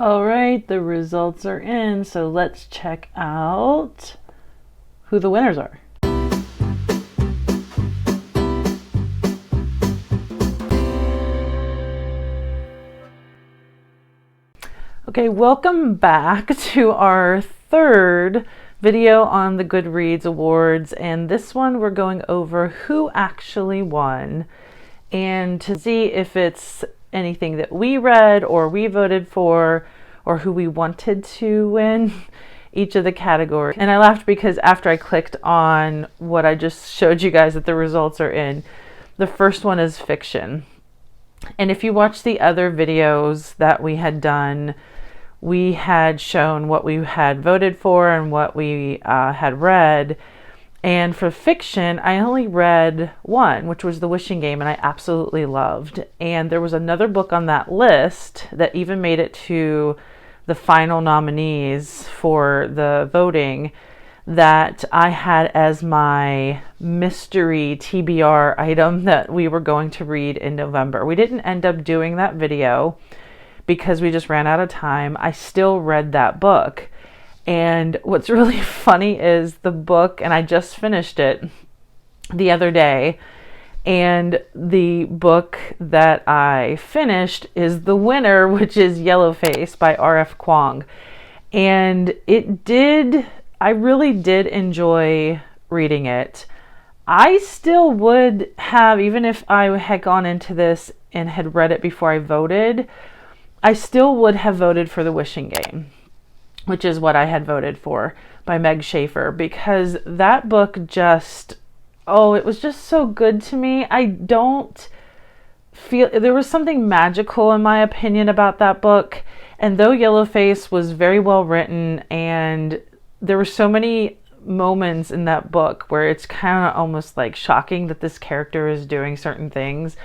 All right, the results are in, so let's check out who the winners are. Okay, welcome back to our third video on the Goodreads Awards, and this one we're going over who actually won and to see if it's anything that we read or we voted for or who we wanted to win each of the categories. And I laughed because after I clicked on what I just showed you guys that the results are in, the first one is fiction. And if you watch the other videos that we had done, we had shown what we had voted for and what we had read. And for fiction, I only read one, which was The Wishing Game, and I absolutely loved. And there was another book on that list that even made it to the final nominees for the voting that I had as my mystery TBR item that we were going to read in November. We didn't end up doing that video because we just ran out of time. I still read that book. And what's really funny is the book, and I just finished it the other day, and the book that I finished is the winner, which is Yellowface by R.F. Kuang. And I really did enjoy reading it. I still would have, even if I had gone into this and had read it before I voted, I still would have voted for The Wishing Game, which is what I had voted for, by Meg Schaefer, because that book it was just so good to me. I don't feel, there was something magical in my opinion about that book. And though Yellowface was very well written, and there were so many moments in that book where it's kind of almost like shocking that this character is doing certain things.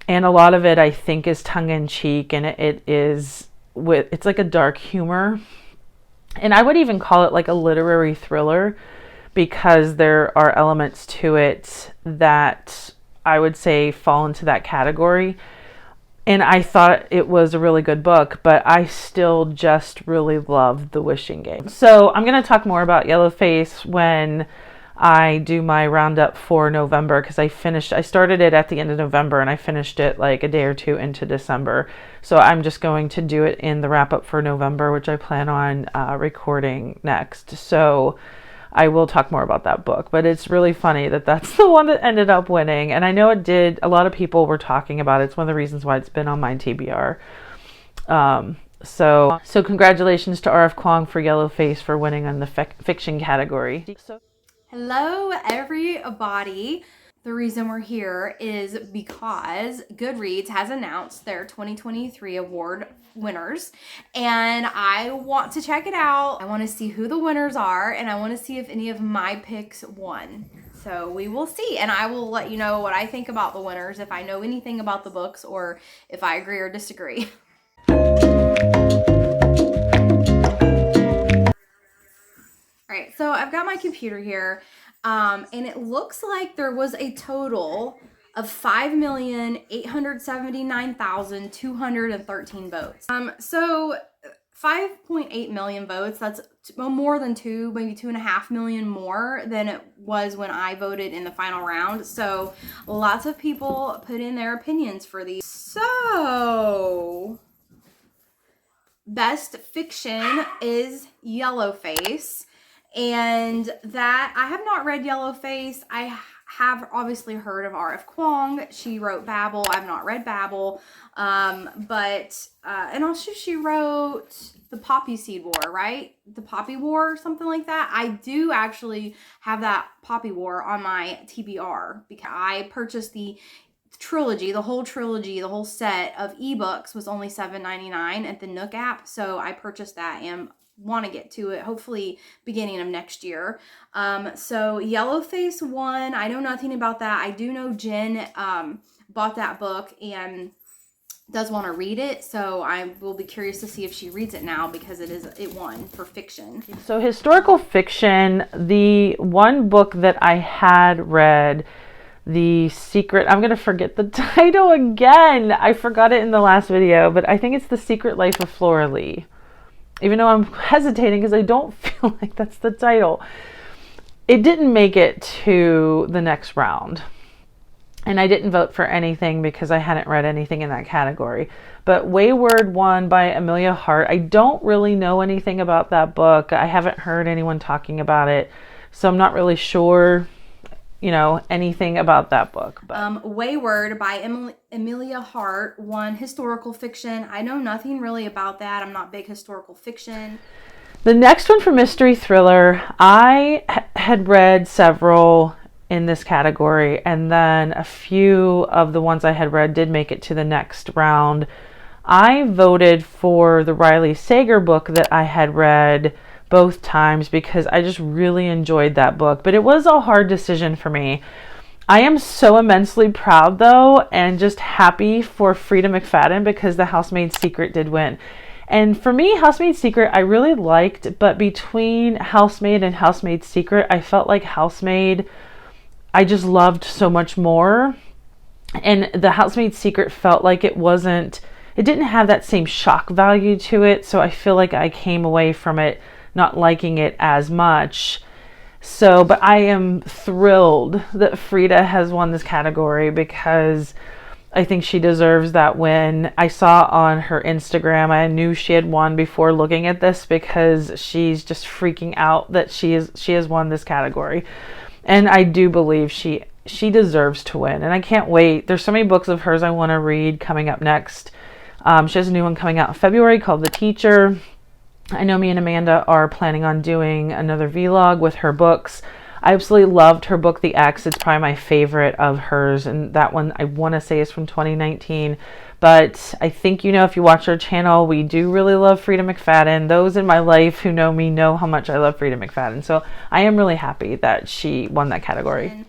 And a lot of it I think is tongue in cheek, and it's like a dark humor. And I would even call it like a literary thriller, because there are elements to it that I would say fall into that category. And I thought it was a really good book, but I still just really loved The Wishing Game. So I'm going to talk more about Yellowface when I do my roundup for November, because I started it at the end of November and I finished it like a day or two into December. So I'm just going to do it in the wrap up for November, which I plan on recording next. So I will talk more about that book, but it's really funny that that's the one that ended up winning. And I know it did. A lot of people were talking about it. It's one of the reasons why it's been on my TBR. So congratulations to R.F. Kuang for Yellowface for winning on the fiction category. Hello, everybody. The reason we're here is because Goodreads has announced their 2023 award winners, and I want to check it out. I want to see who the winners are, and I want to see if any of my picks won. So we will see, and I will let you know what I think about the winners, if I know anything about the books, or if I agree or disagree. All right, so I've got my computer here, and it looks like there was a total of 5,879,213 votes. So 5.8 million votes, that's more than maybe 2.5 million more than it was when I voted in the final round. So lots of people put in their opinions for these. So best fiction is Yellowface. And that, I have not read Yellowface. I have obviously heard of R.F. Kuang. She wrote Babel. I've not read Babel. And also she wrote The Poppy Seed War, right? The Poppy War or something like that. I do actually have that Poppy War on my TBR, because I purchased the trilogy, the whole set of ebooks was only $7.99 at the Nook app. So I purchased that and want to get to it hopefully beginning of next year. So Yellowface won. I know nothing about that. I do know Jen bought that book and does want to read it, so I will be curious to see if she reads it now, because it won for fiction. So historical fiction, the one book that I had read The Secret, I'm going to forget the title again. I forgot it in the last video, but I think it's The Secret Life of Flora Lee. Even though I'm hesitating because I don't feel like that's the title. It didn't make it to the next round. And I didn't vote for anything because I hadn't read anything in that category. But Wayward won by Amelia Hart. I don't really know anything about that book. I haven't heard anyone talking about it. So I'm not really sure, anything about that book. But Wayward by Amelia Hart won historical fiction. I know nothing really about that. I'm not big historical fiction. The next one for mystery thriller, I had read several in this category, and then a few of the ones I had read did make it to the next round. I voted for the Riley Sager book that I had read both times because I just really enjoyed that book, but it was a hard decision for me. I am so immensely proud though, and just happy for Frida McFadden because The Housemaid's Secret did win. And for me, Housemaid's Secret I really liked, but between Housemaid and Housemaid's Secret, I felt like Housemaid I just loved so much more. And The Housemaid's Secret felt like it didn't have that same shock value to it, so I feel like I came away from it not liking it as much. So, but I am thrilled that Frida has won this category because I think she deserves that win. I saw on her Instagram, I knew she had won before looking at this because she's just freaking out that she has won this category. And I do believe she deserves to win. And I can't wait. There's so many books of hers I want to read coming up next. She has a new one coming out in February called The Teacher. I know me and Amanda are planning on doing another vlog with her books. I absolutely loved her book, The X. It's probably my favorite of hers. And that one I want to say is from 2019. But I think, if you watch our channel, we do really love Frida McFadden. Those in my life who know me know how much I love Frida McFadden. So I am really happy that she won that category.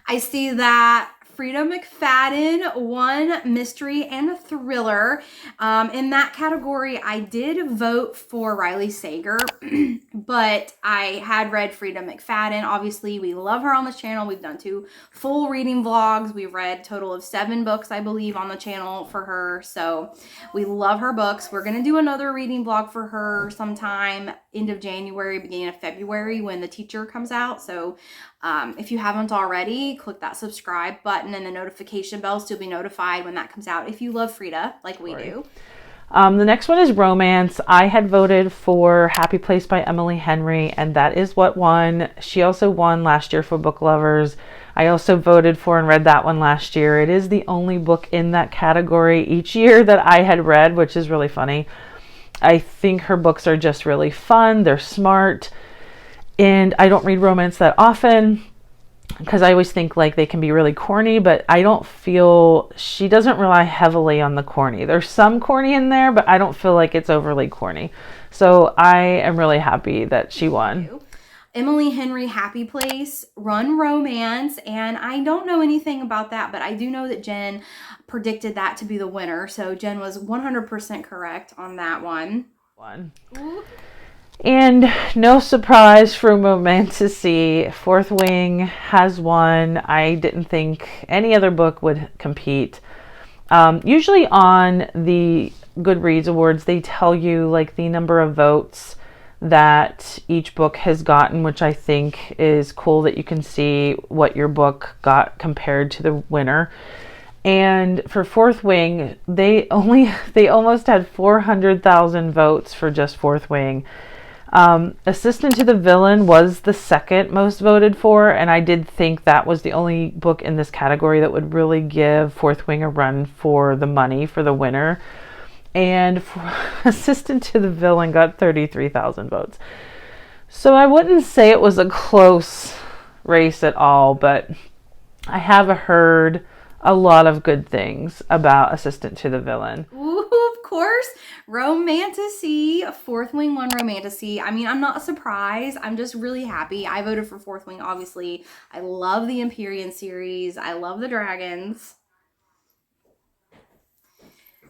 I see that Frida McFadden won mystery and thriller. In that category, I did vote for Riley Sager, but I had read Frida McFadden. Obviously, we love her on this channel. We've done 2 full reading vlogs. We've read a total of 7 books, I believe, on the channel for her. So we love her books. We're going to do another reading vlog for her sometime end of January, beginning of February when The Teacher comes out. So if you haven't already, click that subscribe button and the notification bell so you'll be notified when that comes out if you love Frida like we do. The next one is romance. I had voted for Happy Place by Emily Henry, and that is what won. She also won last year for Book Lovers. I also voted for and read that one last year. It is the only book in that category each year that I had read, which is really funny. I think her books are just really fun. They're smart. And I don't read romance that often because I always think like they can be really corny, but I don't feel she doesn't rely heavily on the corny. There's some corny in there, but I don't feel like it's overly corny. So I am really happy that she won. Emily Henry, Happy Place, Run Romance, and I don't know anything about that, but I do know that Jen predicted that to be the winner. So Jen was 100% correct on that one. Ooh. And no surprise from Romantasy, Fourth Wing has won. I didn't think any other book would compete. Usually on the Goodreads Awards, they tell you like the number of votes that each book has gotten, which I think is cool that you can see what your book got compared to the winner. And for Fourth Wing, they almost had 400,000 votes for just Fourth Wing. Assistant to the Villain was the second most voted for, and I did think that was the only book in this category that would really give Fourth Wing a run for the money for the winner. And Assistant to the Villain got 33,000 votes. So I wouldn't say it was a close race at all, but I have heard a lot of good things about Assistant to the Villain. Ooh, of course. Romantasy, Fourth Wing won Romantasy. I mean, I'm not surprised. I'm just really happy. I voted for Fourth Wing, obviously. I love the Empyrean series. I love the dragons.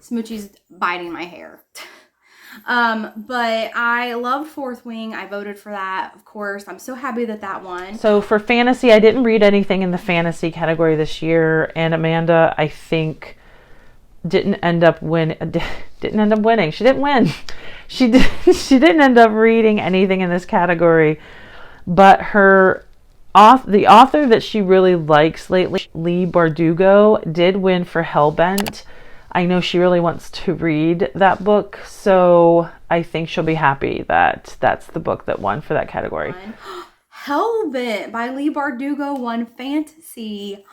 Smoochie's biting my hair. But I loved Fourth Wing. I voted for that, of course. I'm so happy that that won. So for fantasy, I didn't read anything in the fantasy category this year, and Amanda, I think, didn't end up winning. She didn't win. She didn't end up reading anything in this category, but the author that she really likes lately, Leigh Bardugo, did win for Hellbent. I know she really wants to read that book, so I think she'll be happy that that's the book that won for that category. Hellbent by Leigh Bardugo won fantasy.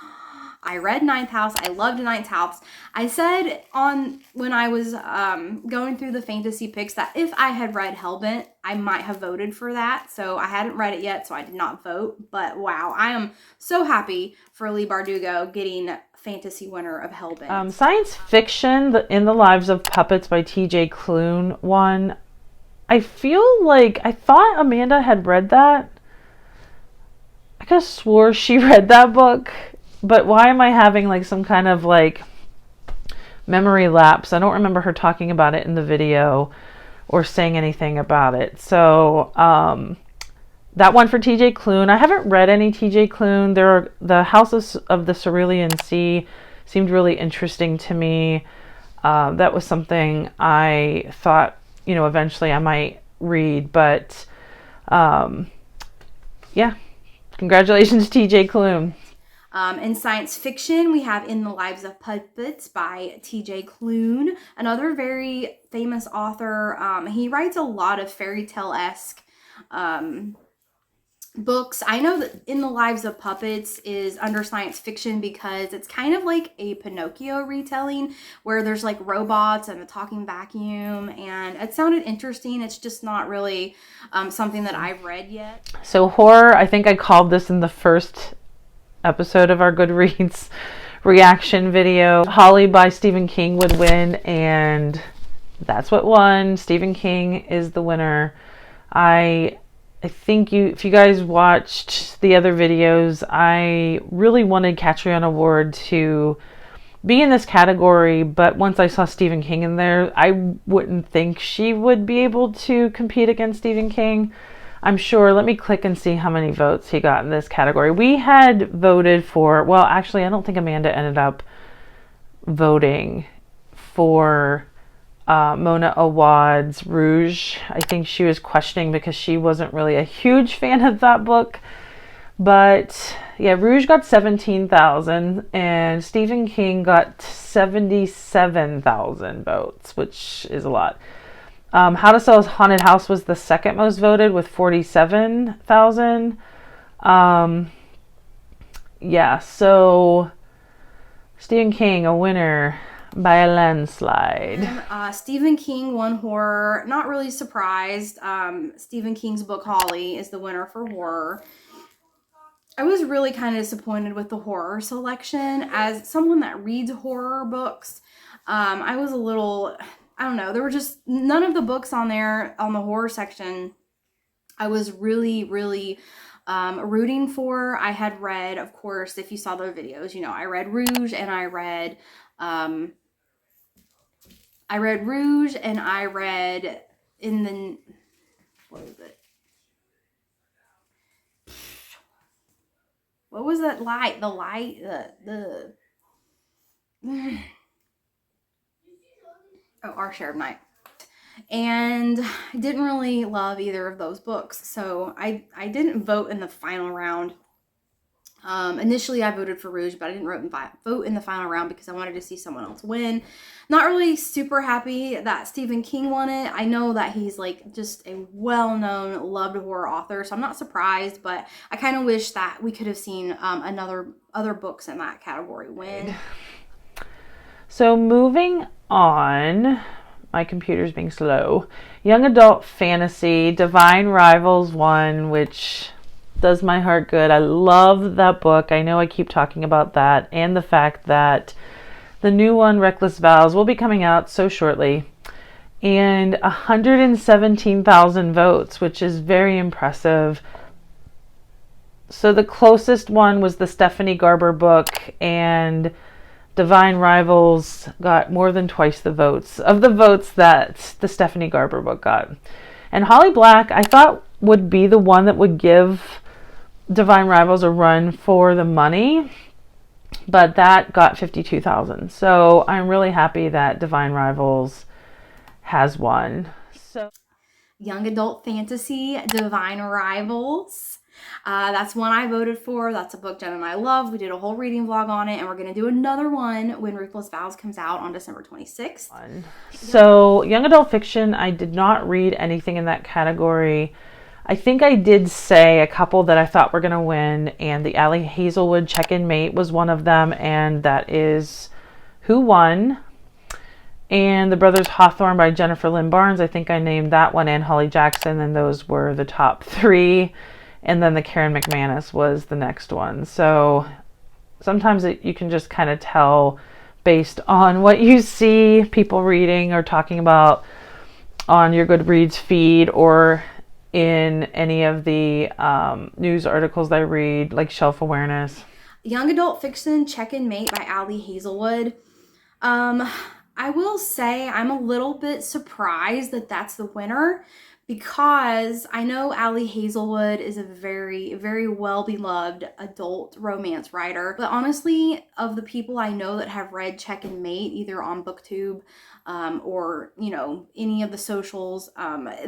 I read Ninth House. I loved Ninth House. I said when I was going through the fantasy picks that if I had read Hellbent, I might have voted for that. So I hadn't read it yet, so I did not vote. But wow, I am so happy for Leigh Bardugo getting fantasy winner of Hellbent. Science fiction, In the Lives of Puppets by T.J. Klune won. I feel like I thought Amanda had read that. I could have swore she read that book. But why am I having like some kind of like memory lapse? I don't remember her talking about it in the video or saying anything about it. So that one for TJ Klune. I haven't read any TJ Klune. The Houses of the Cerulean Sea seemed really interesting to me. That was something I thought, eventually I might read. But yeah, congratulations, TJ Klune. In science fiction, we have In the Lives of Puppets by T.J. Klune, another very famous author. He writes a lot of fairy tale-esque books. I know that In the Lives of Puppets is under science fiction because it's kind of like a Pinocchio retelling where there's like robots and a talking vacuum, and it sounded interesting. It's just not really something that I've read yet. So horror, I think I called this in the first episode of our Goodreads reaction video. Holly by Stephen King would win, and that's what won. Stephen King is the winner. I think if you guys watched the other videos, I really wanted Catriona Ward to be in this category, but once I saw Stephen King in there, I wouldn't think she would be able to compete against Stephen King. I'm sure. Let me click and see how many votes he got in this category. We had voted for, well, actually, I don't think Amanda ended up voting for Mona Awad's Rouge. I think she was questioning because she wasn't really a huge fan of that book. But yeah, Rouge got 17,000 and Stephen King got 77,000 votes, which is a lot. How to Sell a Haunted House was the second most voted with 47,000. Yeah, so Stephen King, a winner by a landslide. Stephen King won horror. Not really surprised. Stephen King's book Holly is the winner for horror. I was really kind of disappointed with the horror selection. As someone that reads horror books, I was a little... I don't know. There were just none of the books on there on the horror section I was really, really rooting for. I had read, of course, if you saw the videos, I read Rouge and I read Rouge and I read what was it? What was that light? Our Share of Night. And I didn't really love either of those books, so I didn't vote in the final round. Initially I voted for Rouge, but I didn't vote in the final round because I wanted to see someone else win. Not really super happy that Stephen King won it. I know that he's like just a well-known, loved horror author, so I'm not surprised, but I kind of wish that we could have seen other books in that category win. So moving on, my computer's being slow. Young adult fantasy, Divine Rivals won, which does my heart good. I love that book. I know I keep talking about that, and the fact that the new one, Reckless Vows, will be coming out so shortly. And 117,000 votes, which is very impressive. So the closest one was the Stephanie Garber book, and Divine Rivals got more than twice the votes of the votes that the Stephanie Garber book got. And Holly Black, I thought, would be the one that would give Divine Rivals a run for the money, but that got 52,000. So I'm really happy that Divine Rivals has won. So Young adult fantasy, Divine Rivals. That's one I voted for. That's a book Jen and I love. We did a whole reading vlog on it, and we're going to do another one when Ruthless Vows comes out on December 26th. So young adult fiction, I did not read anything in that category. I think I did say a couple that I thought were going to win, and the Allie Hazelwood Check-In Mate was one of them, and that is who won. And The Brothers Hawthorne by Jennifer Lynn Barnes, I think I named that one, and Holly Jackson, and those were the top three. And then the Karen McManus was the next one. So sometimes you can just kind of tell based on what you see people reading or talking about on your Goodreads feed or in any of the news articles I read, like Shelf Awareness. Young adult fiction, Check-In Mate by Allie Hazelwood. I will say I'm a little bit surprised that that's the winner, because I know Allie Hazelwood is a very, very well-beloved adult romance writer. But honestly, of the people I know that have read Check-In Mate, either on BookTube or, you know, any of the socials,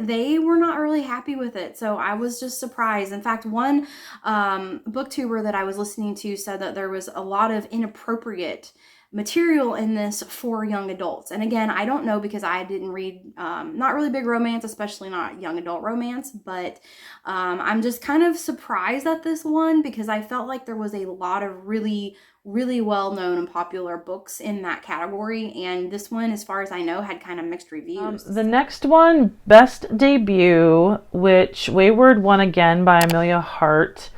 they were not really happy with it. So I was just surprised. In fact, one booktuber that I was listening to said that there was a lot of inappropriate material in this for young adults. And again, I don't know, because I didn't read, not really big romance, especially not young adult romance, but I'm just kind of surprised at this one, because I felt like there was a lot of really, really well-known and popular books in that category, and this one, as far as I know, had kind of mixed reviews. The next one, Best Debut, which Wayward won again by Amelia Hart.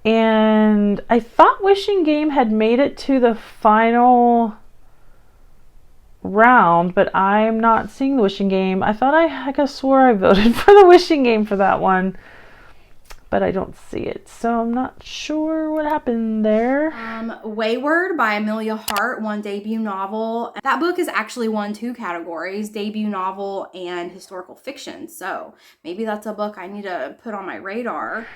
And I thought Wishing Game had made it to the final round, but I'm not seeing the Wishing Game. I thought I swore I voted for the Wishing Game for that one, but I don't see it, so I'm not sure what happened there. Wayward by Amelia Hart won debut novel. That book has actually won 2 categories, debut novel and historical fiction, so maybe that's a book I need to put on my radar.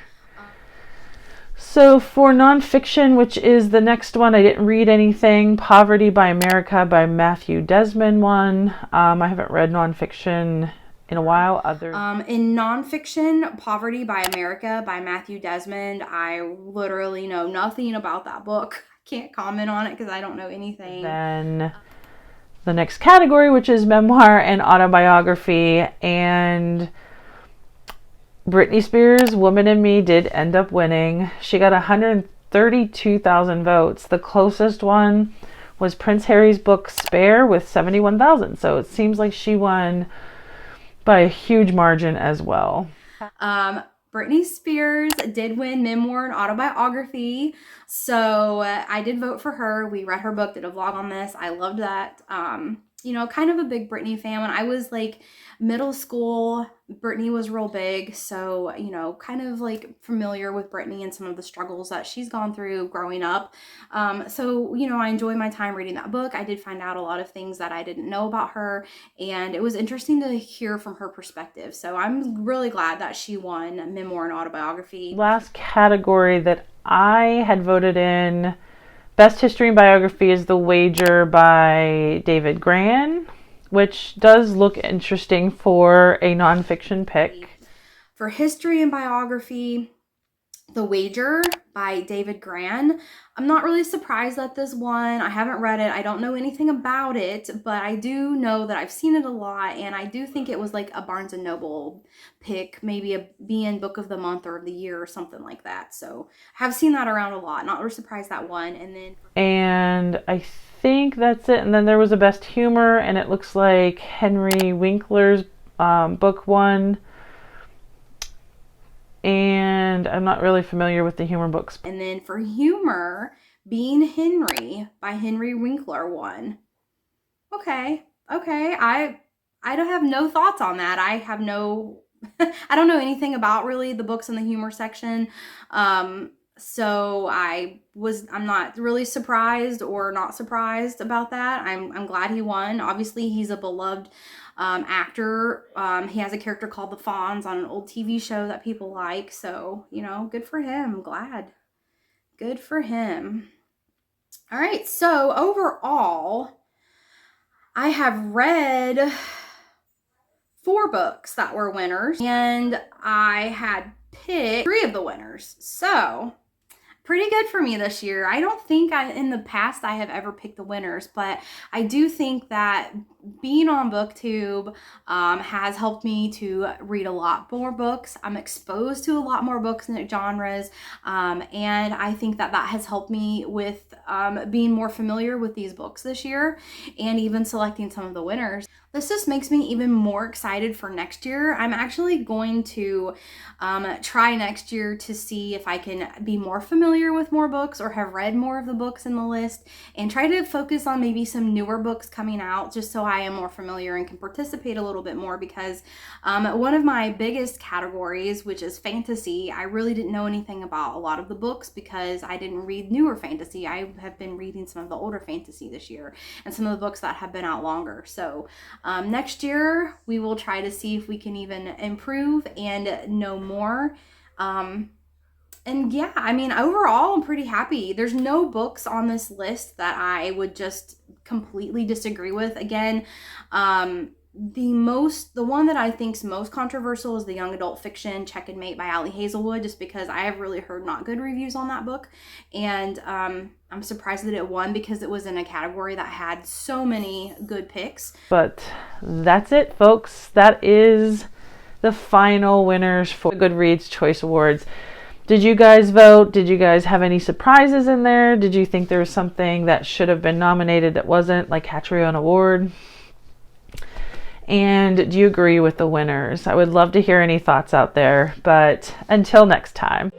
So for nonfiction, which is the next one, I didn't read anything. Poverty by America by Matthew Desmond won. I haven't read nonfiction in a while. In nonfiction, Poverty by America by Matthew Desmond, I literally know nothing about that book. I can't comment on it because I don't know anything. Then the next category, which is memoir and autobiography, and Britney Spears' Woman in Me did end up winning. She got 132,000 votes. The closest one was Prince Harry's book Spare with 71,000. So it seems like she won by a huge margin as well. Britney Spears did win memoir and autobiography. So I did vote for her. We read her book, did a vlog on this. I loved that. You know, kind of a big Britney fan. When I was like middle school, Britney was real big. So, you know, kind of like familiar with Britney and some of the struggles that she's gone through growing up. So, you know, I enjoy my time reading that book. I did find out a lot of things that I didn't know about her, and it was interesting to hear from her perspective. So I'm really glad that she won memoir and autobiography. Last category that I had voted in, Best History and Biography, is The Wager by David Gran, which does look interesting for a nonfiction pick. For History and Biography, The Wager by David Gran. I'm not really surprised at this one. I haven't read it. I don't know anything about it, but I do know that I've seen it a lot, and I do think it was like a Barnes & Noble pick, maybe a BN Book of the Month or of the Year or something like that. So I have seen that around a lot. Not really surprised that one. And I think that's it. And then there was a Best Humor, and it looks like Henry Winkler's book won. And I'm not really familiar with the humor books. And then for humor, Being Henry by Henry Winkler won. Okay. I don't have no thoughts on that. I have no, I don't know anything about really the books in the humor section. So I'm not really surprised or not surprised about that. I'm glad he won. Obviously, he's a beloved actor. He has a character called the Fonz on an old TV show that people like. So, you know, good for him. I'm glad. Good for him. All right. So overall, I have read 4 books that were winners, and I had picked 3 of the winners. So pretty good for me this year. I don't think in the past I have ever picked the winners, but I do think that being on BookTube has helped me to read a lot more books. I'm exposed to a lot more books and genres, and I think that has helped me with being more familiar with these books this year, and even selecting some of the winners. This just makes me even more excited for next year. I'm actually going to try next year to see if I can be more familiar with more books or have read more of the books in the list, and try to focus on maybe some newer books coming out, just so I am more familiar and can participate a little bit more, because one of my biggest categories, which is fantasy, I really didn't know anything about a lot of the books because I didn't read newer fantasy. I have been reading some of the older fantasy this year and some of the books that have been out longer. So next year we will try to see if we can even improve and know more. And yeah, I mean, overall, I'm pretty happy. There's no books on this list that I would just completely disagree with. Again, the one that I think's most controversial is the young adult fiction Check and Mate by Ali Hazelwood, just because I have really heard not good reviews on that book. And I'm surprised that it won because it was in a category that had so many good picks. But that's it, folks. That is the final winners for the Goodreads Choice Awards. Did you guys vote? Did you guys have any surprises in there? Did you think there was something that should have been nominated that wasn't, like Hatchery on Award? And do you agree with the winners? I would love to hear any thoughts out there. But until next time.